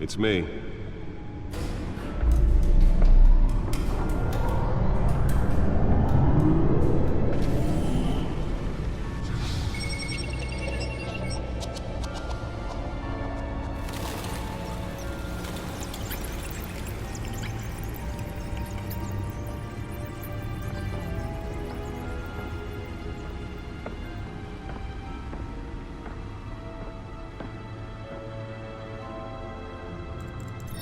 It's me.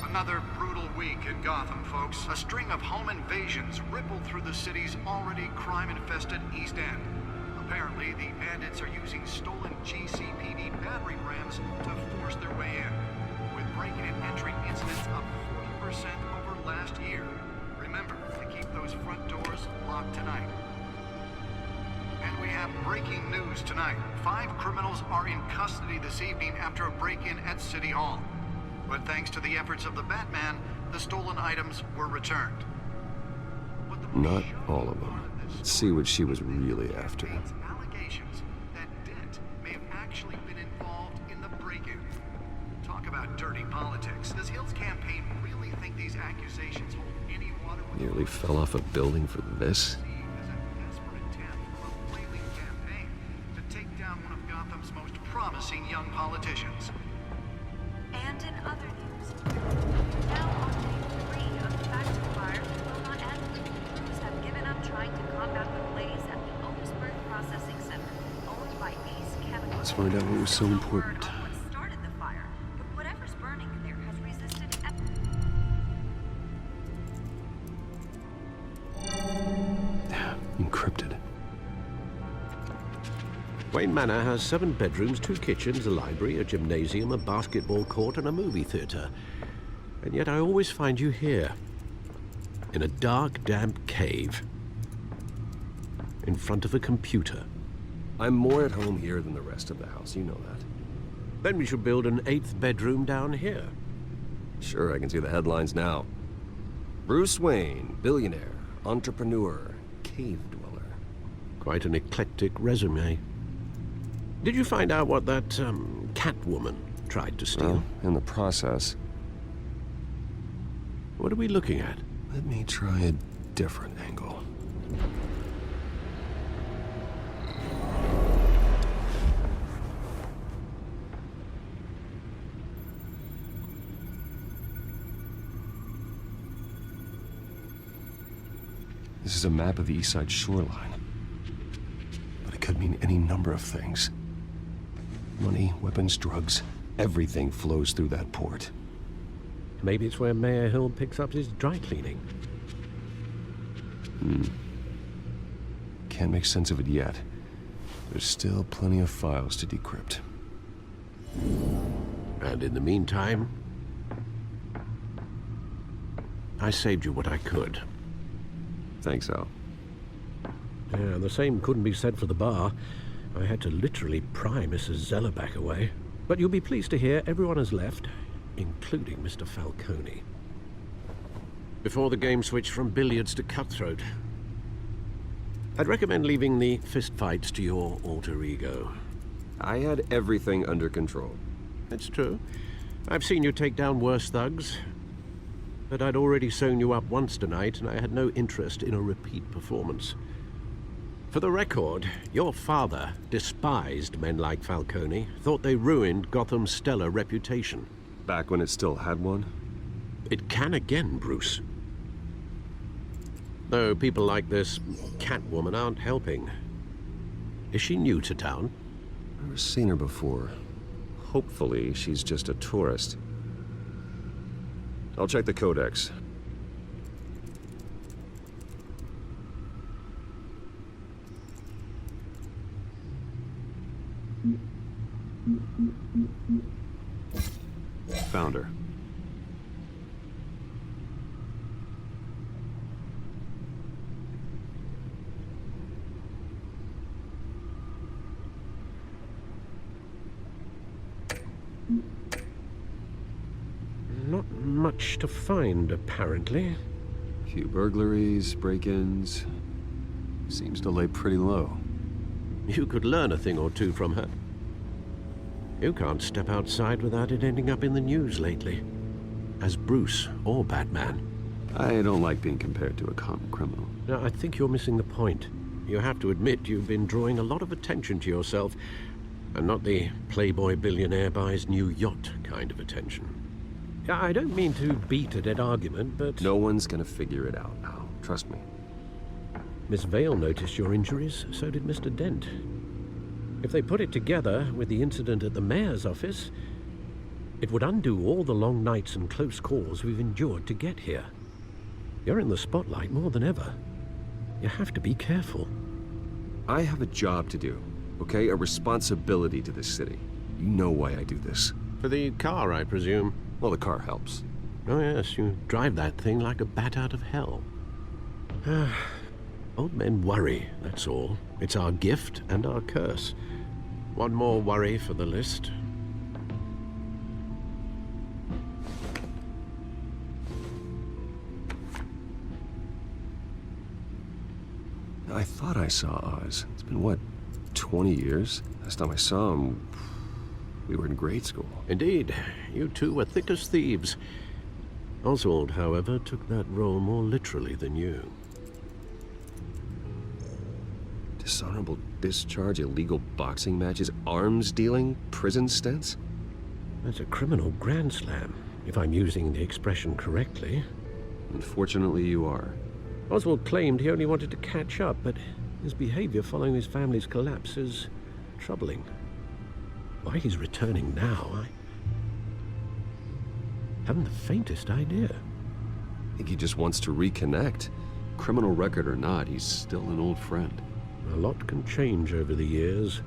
Another brutal week in Gotham, folks. A string of home invasions rippled through the city's already crime-infested East End. Apparently, the bandits are using stolen GCPD battering rams to force their way in, with breaking and entering incidents up 40% over last year. Remember to keep those front doors locked tonight. And we have breaking news tonight. 5 criminals are in custody this evening after a break-in at City Hall. But thanks to the efforts of the Batman, the stolen items were returned. Not all of them. Let's see what she was really after. Allegations that Dent may have actually been involved in the break-in. Talk about dirty politics. Does Hill's campaign really think these accusations hold any water? Nearly fell off a building for this? As a desperate attempt from a flailing campaign to take down one of Gotham's most promising young politicians. And in other news, now on day 3 of the Back to Fire, Wilmot and crews have given up trying to combat the blaze at the Otisburg Processing Center, owned by Ace Chemical. Let's find out what was so important. What started the fire, but whatever's burning in there has resisted Encrypted. Wayne Manor has 7 bedrooms, 2 kitchens, a library, a gymnasium, a basketball court, and a movie theater. And yet I always find you here, in a dark, damp cave, in front of a computer. I'm more at home here than the rest of the house, you know that. Then we should build an 8th bedroom down here. Sure, I can see the headlines now. Bruce Wayne, billionaire, entrepreneur, cave dweller. Quite an eclectic resume. Did you find out what that, Catwoman tried to steal? Well, in the process. What are we looking at? Let me try a different angle. This is a map of the East Side shoreline. But it could mean any number of things. Money, weapons, drugs, everything flows through that port. Maybe it's where Mayor Hill picks up his dry cleaning. Can't make sense of it yet. There's still plenty of files to decrypt. And in the meantime, I saved you what I could. Thanks, Al. Yeah, the same couldn't be said for the bar. I had to literally pry Mrs. Zellerback away. But you'll be pleased to hear everyone has left, including Mr. Falcone. Before the game switched from billiards to cutthroat. I'd recommend leaving the fistfights to your alter ego. I had everything under control. It's true. I've seen you take down worse thugs. But I'd already sewn you up once tonight, and I had no interest in a repeat performance. For the record, your father despised men like Falcone, thought they ruined Gotham's stellar reputation. Back when it still had one? It can again, Bruce. Though people like this Catwoman aren't helping. Is she new to town? Never seen her before. Hopefully, she's just a tourist. I'll check the codex. Found her. Not much to find, apparently. Few burglaries, break-ins. Seems to lay pretty low. You could learn a thing or two from her. You can't step outside without it ending up in the news lately. as Bruce or Batman. I don't like being compared to a common criminal. Now, I think you're missing the point. You have to admit you've been drawing a lot of attention to yourself, and not the playboy billionaire buys new yacht kind of attention. I don't mean to beat a dead argument, but... No one's gonna figure it out now. Trust me. Miss Vale noticed your injuries, so did Mr. Dent. If they put it together with the incident at the mayor's office, it would undo all the long nights and close calls we've endured to get here. You're in the spotlight more than ever. You have to be careful. I have a job to do, okay? A responsibility to this city. You know why I do this. For the car, I presume. Well, the car helps. Oh yes, you drive that thing like a bat out of hell. Old men worry, that's all. It's our gift and our curse. One more worry for the list. I thought I saw Oz. It's been, what, 20 years? Last time I saw him, we were in grade school. Indeed, you two were thick as thieves. Oswald, however, took that role more literally than you. Dishonorable discharge, illegal boxing matches, arms dealing, prison stints? That's a criminal grand slam, if I'm using the expression correctly. Unfortunately, you are. Oswald claimed he only wanted to catch up, but his behavior following his family's collapse is troubling. Why he's returning now, I haven't the faintest idea. I think he just wants to reconnect. Criminal record or not, he's still an old friend. A lot can change over the years.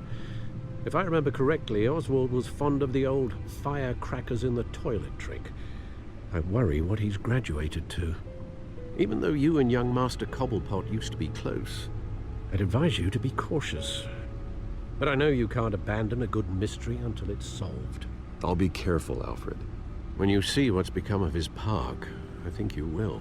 If I remember correctly, Oswald was fond of the old firecrackers in the toilet trick. I worry what he's graduated to. Even though you and young Master Cobblepot used to be close, I'd advise you to be cautious. But I know you can't abandon a good mystery until it's solved. I'll be careful, Alfred. When you see what's become of his park, I think you will.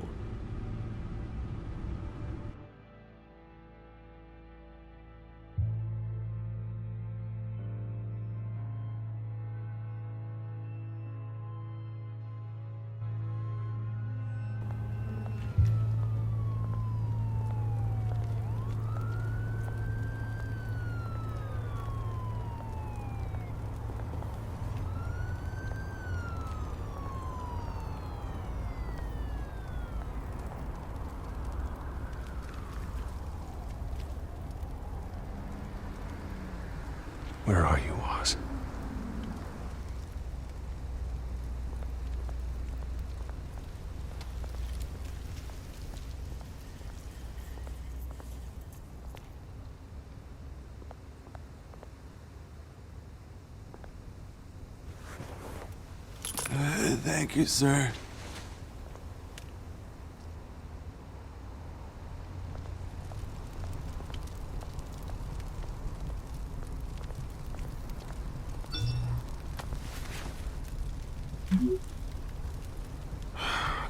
Where are you, Oz? Thank you, sir.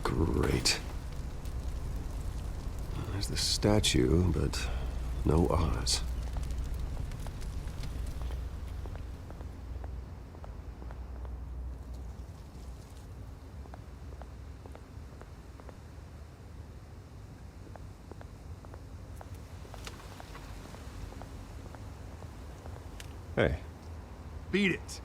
Great. There's the statue, but no Oz. Hey. Beat it.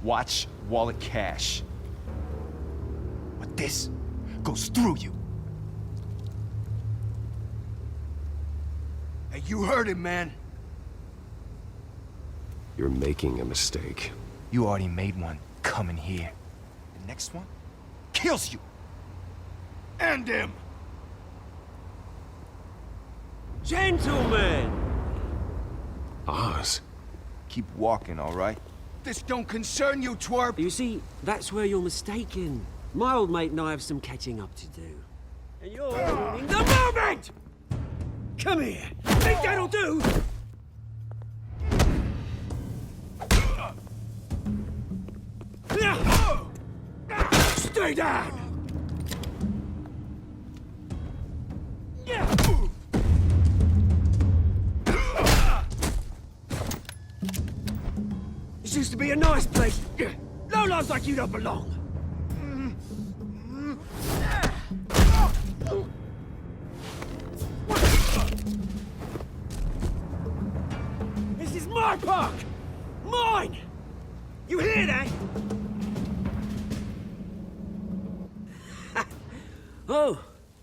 Watch wallet cash. But this goes through you. Hey, you heard him, man. You're making a mistake. You already made one coming here. The next one kills you. And him. Gentlemen! Oz? Keep walking, all right? This don't concern you, twerp. You see, that's where you're mistaken. My old mate and I have some catching up to do. And you're ruining the moment! Come here! Think that'll do? way down! This used to be a nice place. Lowlifes like you don't belong. This is my park! Mine! You hear that? Oh,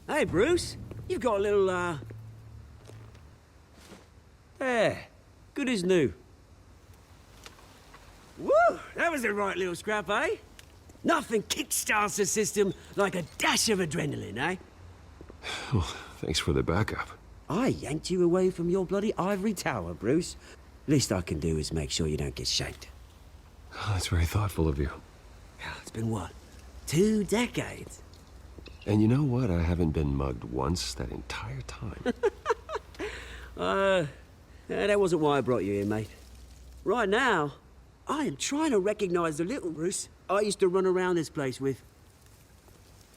hey, Bruce. You've got a little, There. Good as new. Woo! That was a right little scrap, eh? Nothing kickstarts the system like a dash of adrenaline, eh? Well, thanks for the backup. I yanked you away from your bloody ivory tower, Bruce. Least I can do is make sure you don't get shanked. Oh, that's very thoughtful of you. It's been what? 2 decades? And you know what? I haven't been mugged once that entire time. That wasn't why I brought you here, mate. Right now, I am trying to recognize the little Bruce I used to run around this place with.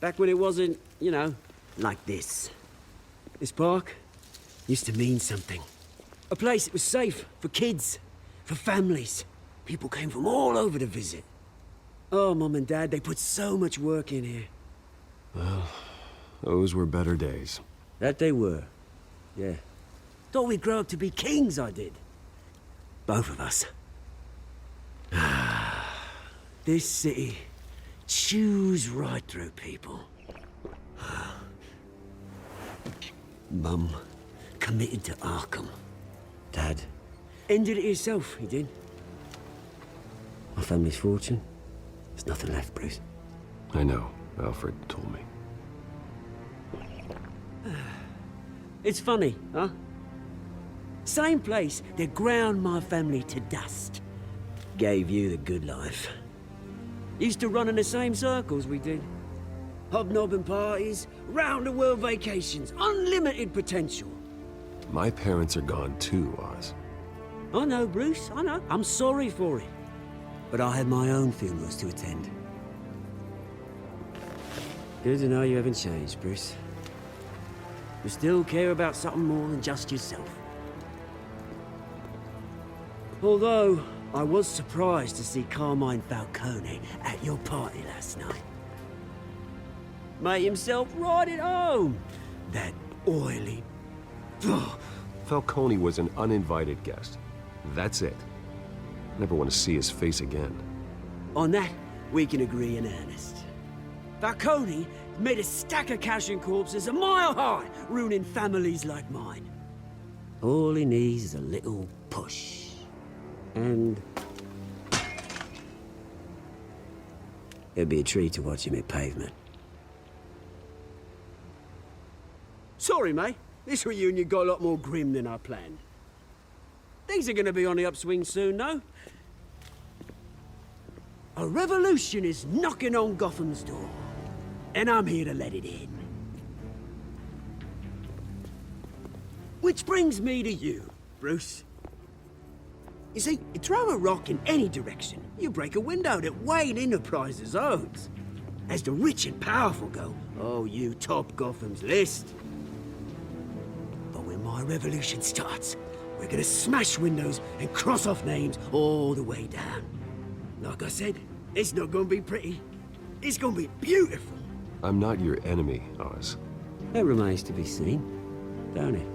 Back when it wasn't, you know, like this. This park used to mean something. A place that was safe for kids, for families. People came from all over to visit. Oh, Mum and Dad, they put so much work in here. Well, those were better days. That they were. Yeah. Thought we'd grow up to be kings, I did. Both of us. This city chews right through people. Mum committed to Arkham. Dad ended it himself, he did. My family's fortune. There's nothing left, Bruce. I know. Alfred told me. It's funny, huh? Same place that ground my family to dust. Gave you the good life. Used to run in the same circles we did. Hobnobbing parties, round-the-world vacations, unlimited potential. My parents are gone too, Oz. I know, Bruce, I know. I'm sorry for it. But I had my own funerals to attend. Good to know you haven't changed, Bruce. You still care about something more than just yourself. Although, I was surprised to see Carmine Falcone at your party last night. Made himself right at home. That oily... Falcone was an uninvited guest. That's it. Never want to see his face again. On that, we can agree in earnest. Falcone made a stack of cash and corpses a mile high, ruining families like mine. All he needs is a little push. And... it'd be a treat to watch him hit pavement. Sorry, mate. This reunion got a lot more grim than I planned. Things are gonna be on the upswing soon, though. A revolution is knocking on Gotham's door. And I'm here to let it in. Which brings me to you, Bruce. You see, you throw a rock in any direction, you break a window that Wayne Enterprises owns. As the rich and powerful go, oh, you top Gotham's list. But when my revolution starts, we're gonna smash windows and cross off names all the way down. Like I said, it's not gonna be pretty. It's gonna be beautiful. I'm not your enemy, Oz. That remains to be seen, don't it?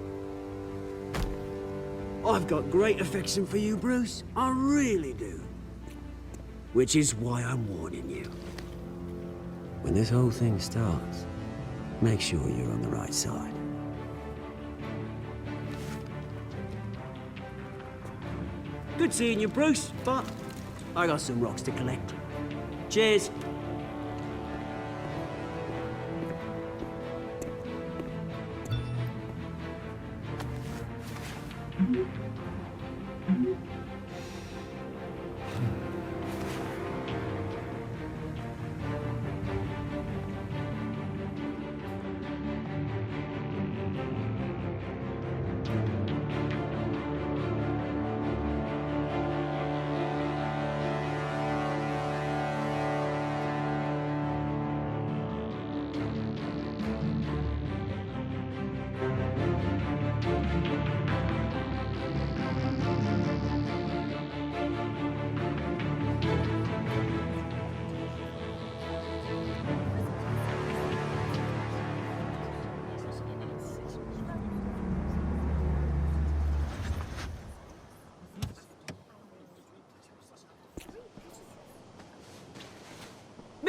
I've got great affection for you, Bruce. I really do. Which is why I'm warning you. When this whole thing starts, make sure you're on the right side. Good seeing you, Bruce, but I got some rocks to collect. Cheers.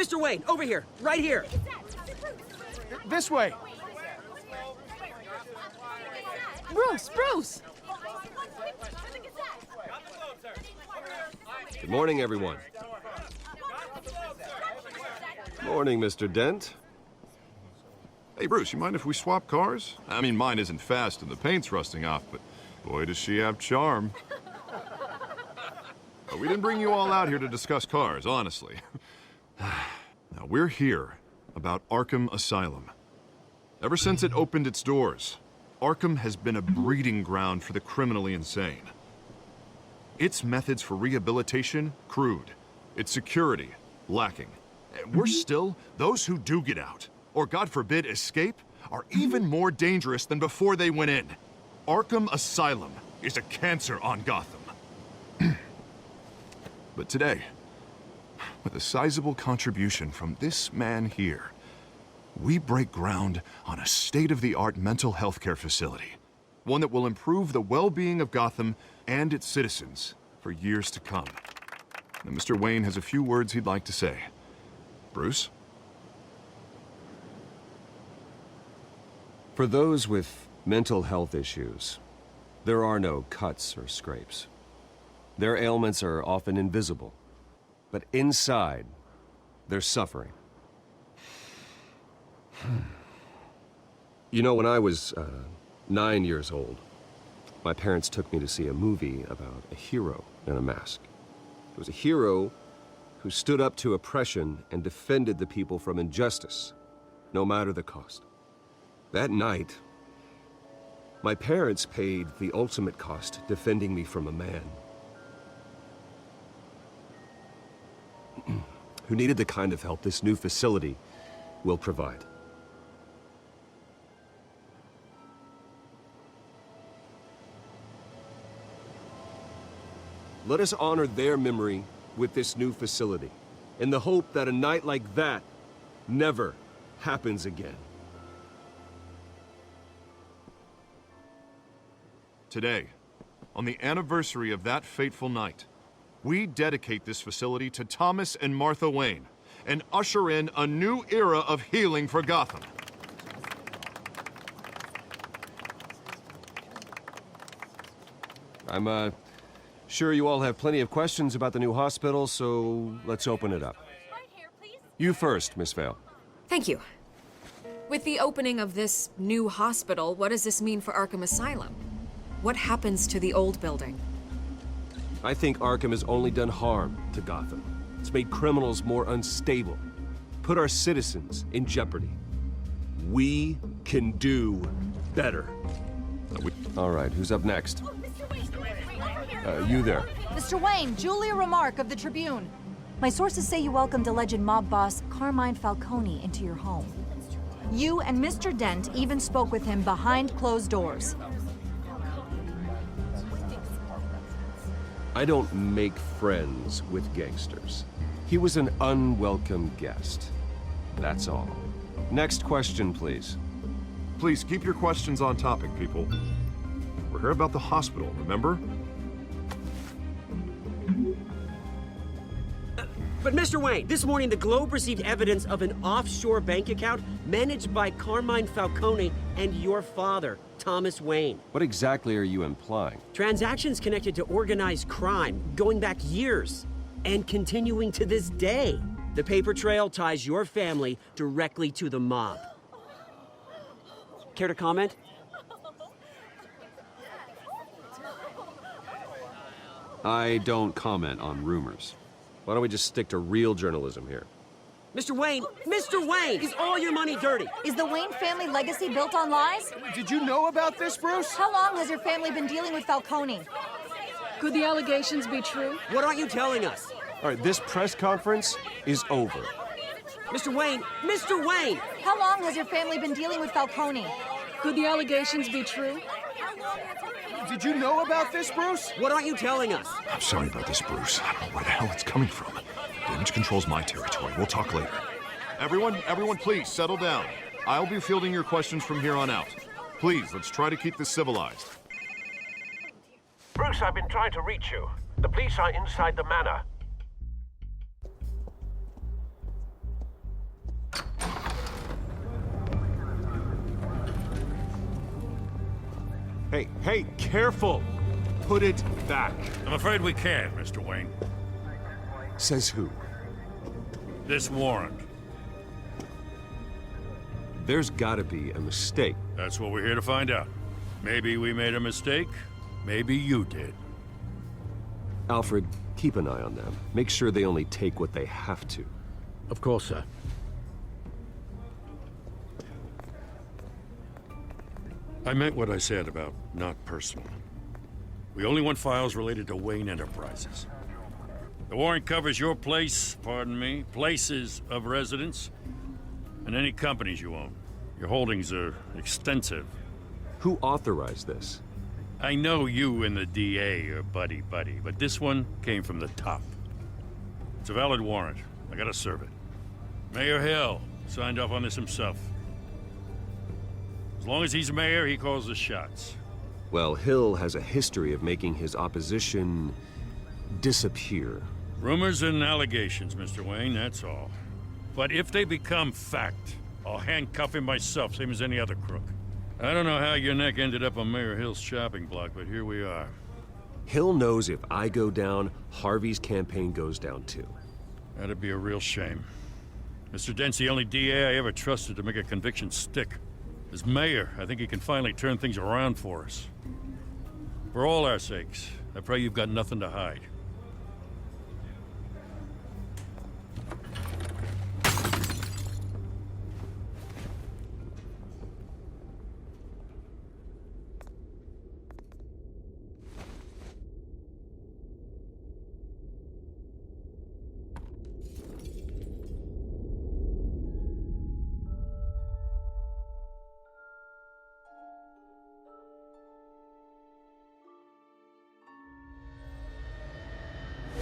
Mr. Wayne, over here, right here. This way. Bruce! Good morning, everyone. Morning, Mr. Dent. Hey, Bruce, you mind if we swap cars? I mean, mine isn't fast and the paint's rusting off, but boy, does she have charm. We didn't bring you all out here to discuss cars, honestly. Now, we're here about Arkham Asylum. Ever since it opened its doors, Arkham has been a breeding ground for the criminally insane. Its methods for rehabilitation, crude. Its security, lacking. And worse still, those who do get out, or God forbid escape, are even more dangerous than before they went in. Arkham Asylum is a cancer on Gotham. But today, with a sizable contribution from this man here, we break ground on a state-of-the-art mental health care facility. One that will improve the well-being of Gotham and its citizens for years to come. Now, Mr. Wayne has a few words he'd like to say. Bruce? For those with mental health issues, there are no cuts or scrapes. Their ailments are often invisible, but inside, they're suffering. You know, when I was 9 years old, my parents took me to see a movie about a hero in a mask. It was a hero who stood up to oppression and defended the people from injustice, no matter the cost. That night, my parents paid the ultimate cost defending me from a man who needed the kind of help this new facility will provide. Let us honor their memory with this new facility, in the hope that a night like that never happens again. Today, on the anniversary of that fateful night, we dedicate this facility to Thomas and Martha Wayne and usher in a new era of healing for Gotham. I'm sure you all have plenty of questions about the new hospital, so let's open it up. You first, Miss Vale. Thank you. With the opening of this new hospital, what does this mean for Arkham Asylum? What happens to the old building? I think Arkham has only done harm to Gotham. It's made criminals more unstable, put our citizens in jeopardy. We can do better. All right, who's up next? You there. Mr. Wayne, Julia Remark of the Tribune. My sources say you welcomed alleged mob boss Carmine Falcone into your home. You and Mr. Dent even spoke with him behind closed doors. I don't make friends with gangsters. He was an unwelcome guest. That's all. Next question, please. Please keep your questions on topic, people. We're here about the hospital, remember? But Mr. Wayne, this morning the Globe received evidence of an offshore bank account managed by Carmine Falcone and your father, Thomas Wayne. What exactly are you implying? Transactions connected to organized crime going back years and continuing to this day. The paper trail ties your family directly to the mob. Care to comment? I don't comment on rumors. Why don't we just stick to real journalism here? Mr. Wayne, is all your money dirty? Is the Wayne family legacy built on lies? Did you know about this, Bruce? How long has your family been dealing with Falcone? Could the allegations be true? What aren't you telling us? All right, this press conference is over. Mr. Wayne! How long has your family been dealing with Falcone? Could the allegations be true? Did you know about this, Bruce? What aren't you telling us? I'm sorry about this, Bruce. I don't know where the hell it's coming from. Damage control's my territory. We'll talk later. Everyone, please, settle down. I'll be fielding your questions from here on out. Please, let's try to keep this civilized. Bruce, I've been trying to reach you. The police are inside the manor. Hey, careful! Put it back. I'm afraid we can't, Mr. Wayne. Says who? This warrant. There's gotta be a mistake. That's what we're here to find out. Maybe we made a mistake. Maybe you did. Alfred, keep an eye on them. Make sure they only take what they have to. Of course, sir. I meant what I said about not personal. We only want files related to Wayne Enterprises. The warrant covers your place, pardon me, places of residence, and any companies you own. Your holdings are extensive. Who authorized this? I know you and the DA are buddy-buddy, but this one came from the top. It's a valid warrant. I gotta serve it. Mayor Hill signed off on this himself. As long as he's mayor, he calls the shots. Well, Hill has a history of making his opposition disappear. Rumors and allegations, Mr. Wayne, that's all. But if they become fact, I'll handcuff him myself, same as any other crook. I don't know how your neck ended up on Mayor Hill's chopping block, but here we are. Hill knows if I go down, Harvey's campaign goes down too. That'd be a real shame. Mr. Dent's the only DA I ever trusted to make a conviction stick. As mayor, I think he can finally turn things around for us. For all our sakes, I pray you've got nothing to hide.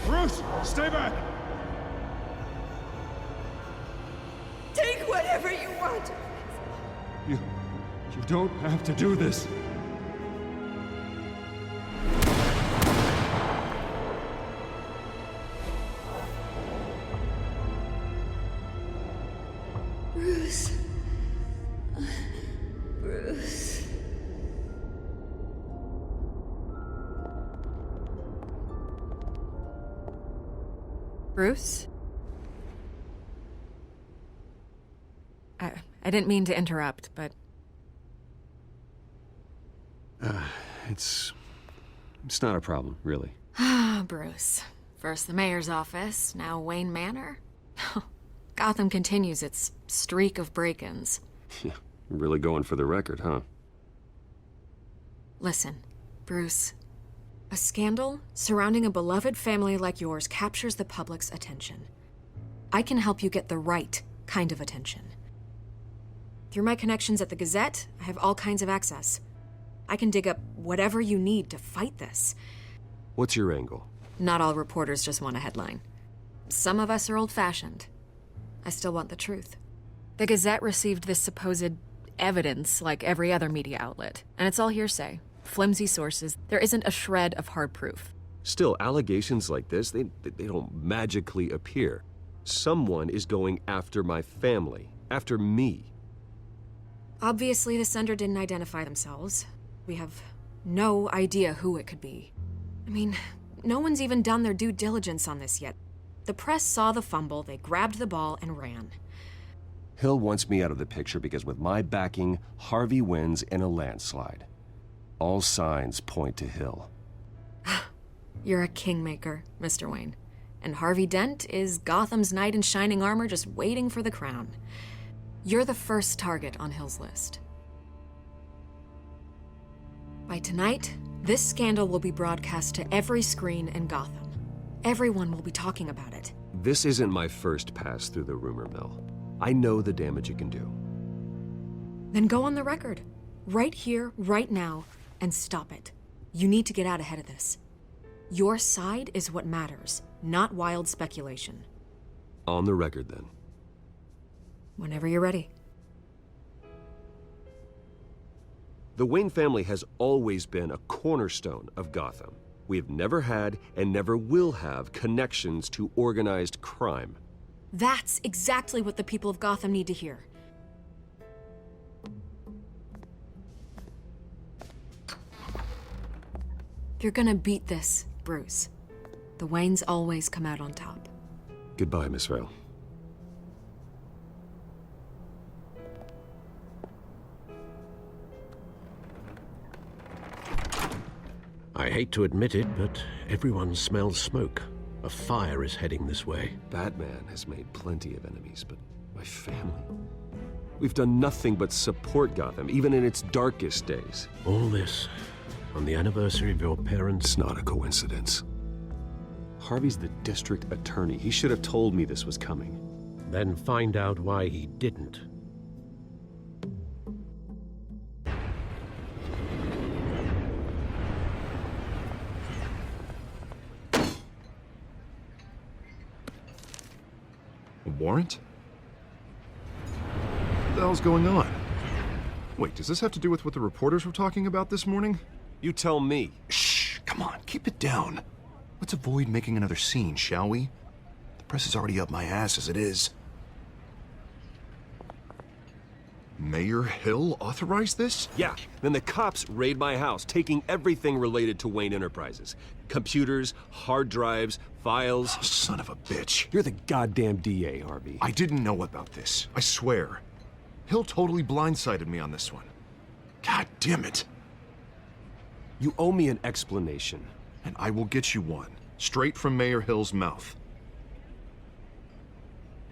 Bruce, stay back! Take whatever you want. You don't have to do this. Bruce. Bruce. Bruce? I didn't mean to interrupt, but... It's not a problem, really. Bruce. First the mayor's office, now Wayne Manor. Gotham continues its streak of break-ins. Yeah, really going for the record, huh? Listen, Bruce. A scandal surrounding a beloved family like yours captures the public's attention. I can help you get the right kind of attention. Through my connections at the Gazette, I have all kinds of access. I can dig up whatever you need to fight this. What's your angle? Not all reporters just want a headline. Some of us are old-fashioned. I still want the truth. The Gazette received this supposed evidence like every other media outlet, and it's all hearsay. Flimsy sources. There isn't a shred of hard proof. Still, allegations like this, they don't magically appear. Someone is going after my family, after me. Obviously, the sender didn't identify themselves. We have no idea who it could be. I mean, no one's even done their due diligence on this yet. The press saw the fumble, they grabbed the ball and ran. Hill wants me out of the picture because with my backing, Harvey wins in a landslide. All signs point to Hill. You're a kingmaker, Mr. Wayne. And Harvey Dent is Gotham's knight in shining armor just waiting for the crown. You're the first target on Hill's list. By tonight, this scandal will be broadcast to every screen in Gotham. Everyone will be talking about it. This isn't my first pass through the rumor mill. I know the damage it can do. Then go on the record. Right here, right now, and stop it. You need to get out ahead of this. Your side is what matters, not wild speculation. On the record, then. Whenever you're ready. The Wayne family has always been a cornerstone of Gotham. We have never had and never will have connections to organized crime. That's exactly what the people of Gotham need to hear. You're gonna beat this, Bruce. The Waynes always come out on top. Goodbye, Miss Vale. I hate to admit it, but everyone smells smoke. A fire is heading this way. Batman has made plenty of enemies, but my family... We've done nothing but support Gotham, even in its darkest days. All this on the anniversary of your parents'... It's not a coincidence. Harvey's the district attorney. He should have told me this was coming. Then find out why he didn't. A warrant? What the hell's going on? Wait, does this have to do with what the reporters were talking about this morning? You tell me. Shh, come on, keep it down. Let's avoid making another scene, shall we? The press is already up my ass as it is. Mayor Hill authorized this? Yeah, then the cops raid my house, taking everything related to Wayne Enterprises. Computers, hard drives, files. Oh, son of a bitch. You're the goddamn DA, Harvey. I didn't know about this, I swear. Hill totally blindsided me on this one. God damn it. You owe me an explanation. And I will get you one, straight from Mayor Hill's mouth.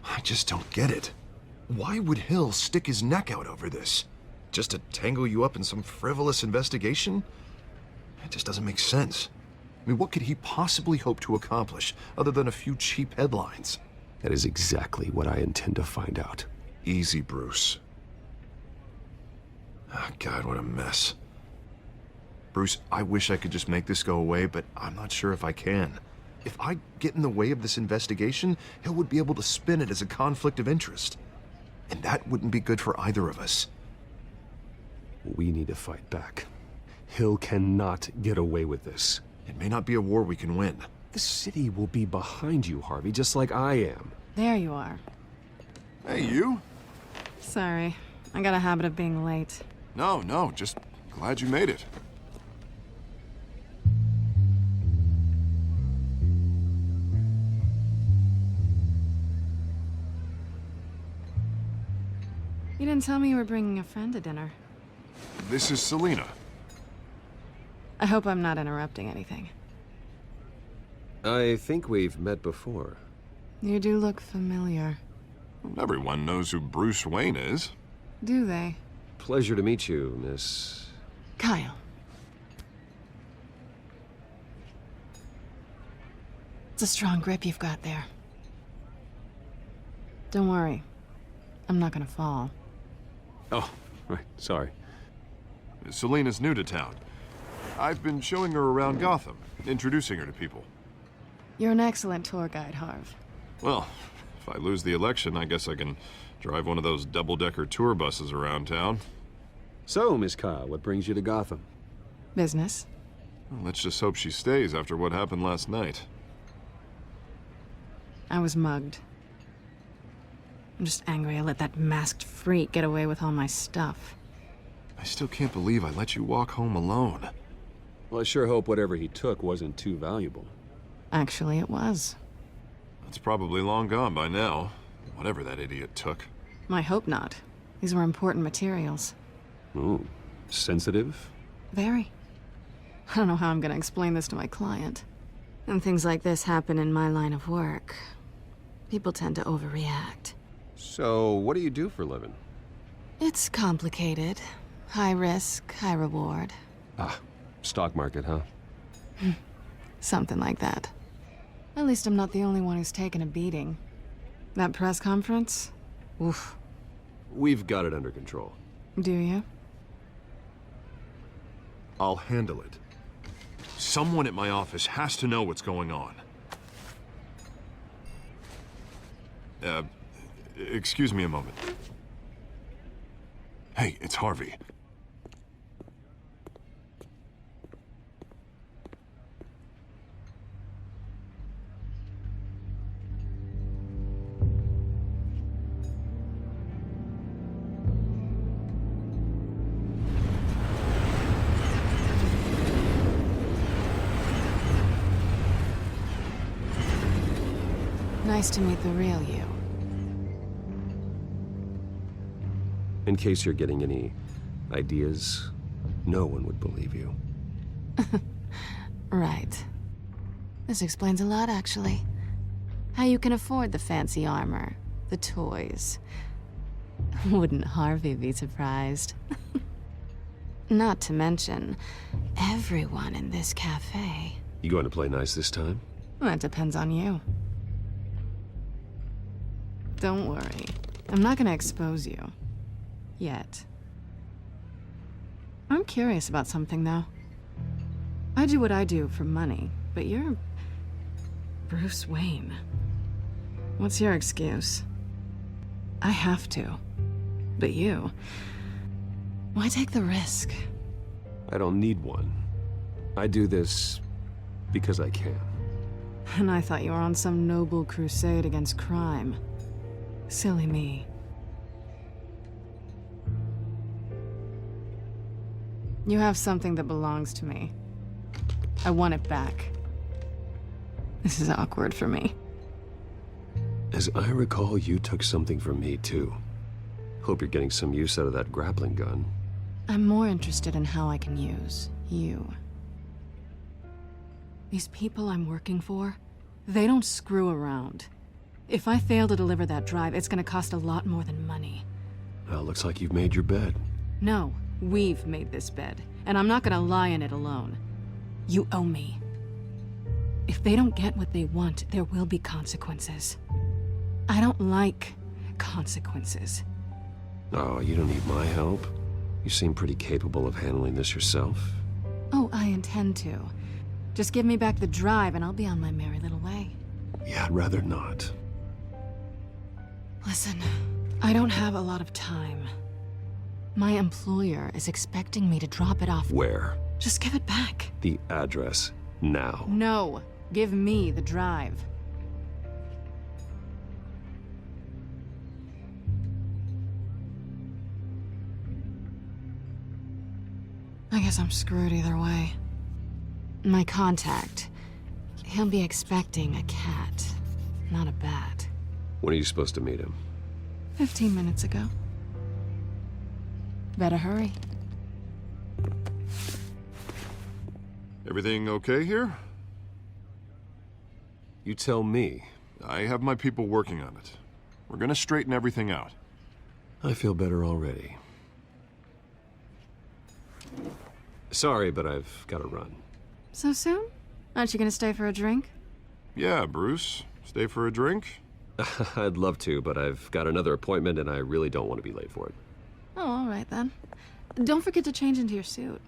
I just don't get it. Why would Hill stick his neck out over this? Just to tangle you up in some frivolous investigation? It just doesn't make sense. I mean, what could he possibly hope to accomplish other than a few cheap headlines? That is exactly what I intend to find out. Easy, Bruce. Oh, God, what a mess. Bruce, I wish I could just make this go away, but I'm not sure if I can. If I get in the way of this investigation, Hill would be able to spin it as a conflict of interest. And that wouldn't be good for either of us. We need to fight back. Hill cannot get away with this. It may not be a war we can win. The city will be behind you, Harvey, just like I am. There you are. Hey, you? Sorry. I got a habit of being late. No, just glad you made it. You didn't tell me you were bringing a friend to dinner. This is Selina. I hope I'm not interrupting anything. I think we've met before. You do look familiar. Everyone knows who Bruce Wayne is. Do they? Pleasure to meet you, Miss... Kyle. It's a strong grip you've got there. Don't worry. I'm not gonna fall. Oh, right, sorry. Selina's new to town. I've been showing her around Gotham, introducing her to people. You're an excellent tour guide, Harv. Well, if I lose the election, I guess I can drive one of those double-decker tour buses around town. So, Miss Kyle, what brings you to Gotham? Business. Well, let's just hope she stays after what happened last night. I was mugged. I'm just angry I let that masked freak get away with all my stuff. I still can't believe I let you walk home alone. Well, I sure hope whatever he took wasn't too valuable. Actually, it was. It's probably long gone by now, whatever that idiot took. I hope not. These were important materials. Ooh, sensitive? Very. I don't know how I'm gonna explain this to my client. And things like this happen in my line of work. People tend to overreact. So, what do you do for a living? It's complicated. High risk, high reward. Ah, stock market, huh? Something like that. At least I'm not the only one who's taken a beating. That press conference? Oof. We've got it under control. Do you? I'll handle it. Someone at my office has to know what's going on. Excuse me a moment. Hey, it's Harvey. Nice to meet the real you. In case you're getting any ideas, no one would believe you. Right. This explains a lot, actually. How you can afford the fancy armor, the toys. Wouldn't Harvey be surprised? Not to mention, everyone in this cafe. You going to play nice this time? That depends on you. Don't worry. I'm not gonna expose you. Yet. I'm curious about something, though. I do what I do for money, but you're... Bruce Wayne. What's your excuse? I have to. But you... Why take the risk? I don't need one. I do this because I can. And I thought you were on some noble crusade against crime. Silly me. You have something that belongs to me. I want it back. This is awkward for me. As I recall, you took something from me, too. Hope you're getting some use out of that grappling gun. I'm more interested in how I can use you. These people I'm working for, they don't screw around. If I fail to deliver that drive, it's gonna cost a lot more than money. Well, looks like you've made your bed. No, we've made this bed, and I'm not gonna lie in it alone. You owe me. If they don't get what they want, there will be consequences. I don't like consequences. Oh, you don't need my help. You seem pretty capable of handling this yourself. Oh, I intend to. Just give me back the drive and I'll be on my merry little way. Yeah, I'd rather not. Listen, I don't have a lot of time. My employer is expecting me to drop it off. Where? Just give it back. The address, now. No, give me the drive. I guess I'm screwed either way. My contact, he'll be expecting a cat, not a bat. When are you supposed to meet him? 15 minutes ago. Better hurry. Everything okay here? You tell me. I have my people working on it. We're gonna straighten everything out. I feel better already. Sorry, but I've got to run. So soon? Aren't you gonna stay for a drink? Yeah, Bruce. Stay for a drink? I'd love to, but I've got another appointment and I really don't want to be late for it. Oh, all right then. Don't forget to change into your suit.